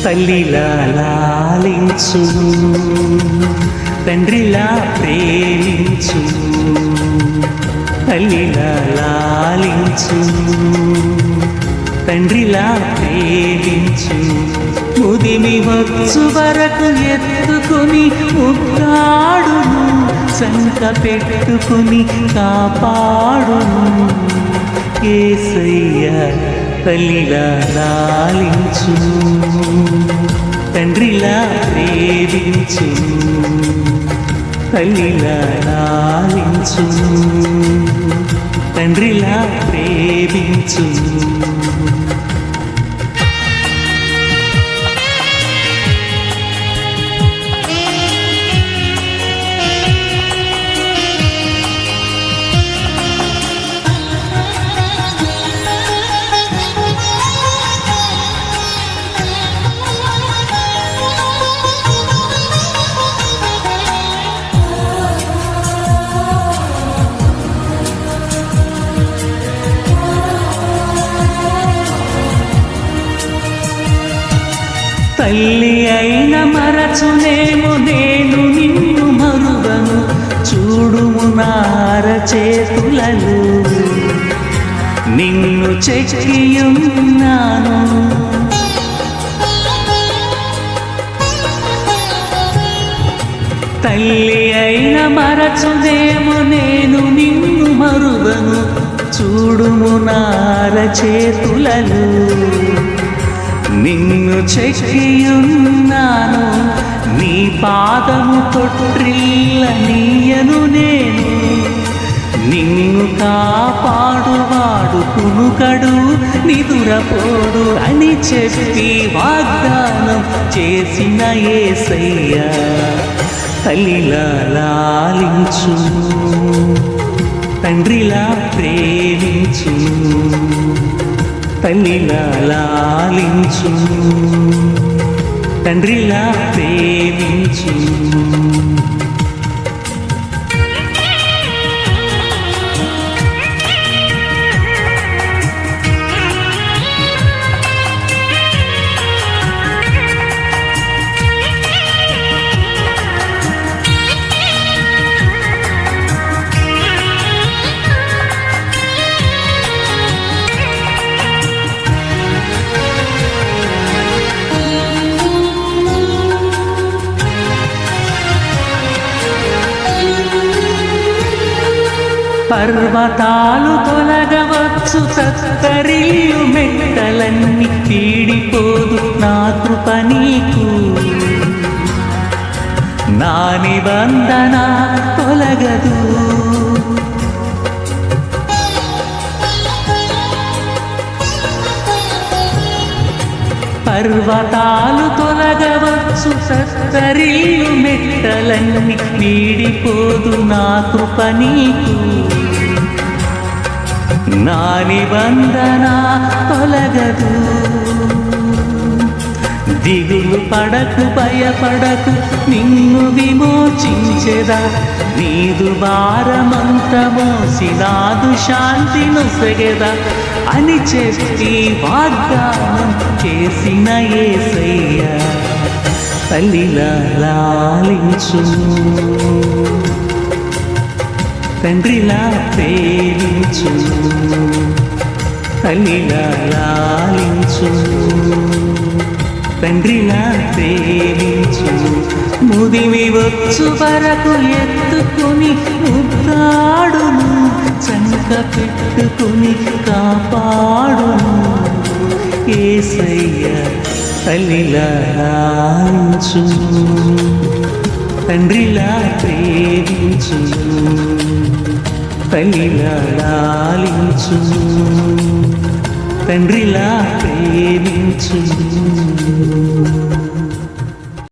తల్లిలా లాలించును, తండ్రిలా ప్రేమించును. తల్లిలా లాలించును, తండ్రిలా ప్రేమించును. ముదిమి వచ్చు వరకు ఎత్తుకుని ముద్దాడును, సంక పెట్టుకుని కాపాడును. యేసయ్య తల్లిలా లాలించును, తండ్రిలా ప్రేమించును. తల్లిలా లాలించును, తండ్రిలా ప్రేమించును. తల్లి అయిన మరచునేమో నేను నిన్ను మరువను, చూడుము నార చేతులలో నిన్ను చెక్కియున్నాను. తల్లి అయిన మరచునేమో నేను నిన్ను మరువను, చూడుము నార చేతులలో నిన్ను చెక్కియున్నాను. నీ పాదము తొట్రిల్లనీయను నేను, నిన్ను కాపాడువాడు కునుకడు నిదురపోడు అని చెప్పి వాగ్దానం చేసిన యేసయ్య తల్లిలా లాలించును, తండ్రిలా ప్రేమించును. తల్లిలా లాలించును, తండ్రిలా ప్రేమించును. పర్వతాలు తొలగవచ్చు, తత్తరిల్లు మెట్టలన్నీ తీడిపోదు నా కృప నీకు. నా నిబంధన తొలగదు, పర్వతాలు తొలగవచ్చు, తత్తరిల్లు మెట్టలన్నీ వీడిపోదు నా కృప నీకు. నా నిబంధన తొలగదు. దిగులు పడకు భయపడకు, నిన్ను విమోచించెదా. నీదు భారమంత మోసి నాదు శాంతి నొసగెదా అని చెప్పి వాగ్దానం చేసిన యేసయ్య తల్లిలా లాలించును, తండ్రిలా ప్రేమించును. తల్లిలా లాలించును, తండ్రిలా ప్రేమించును. ముదిమి వచ్చు వరకు ఎత్తుకుని ముద్దాడును, సంక పెట్టుకుని కాపాడును. యేసయ్య తల్లిలా లాలించును, తండ్రిలా ప్రేమించును. తల్లిలా లాలించును, తండ్రిలా ప్రేమించును.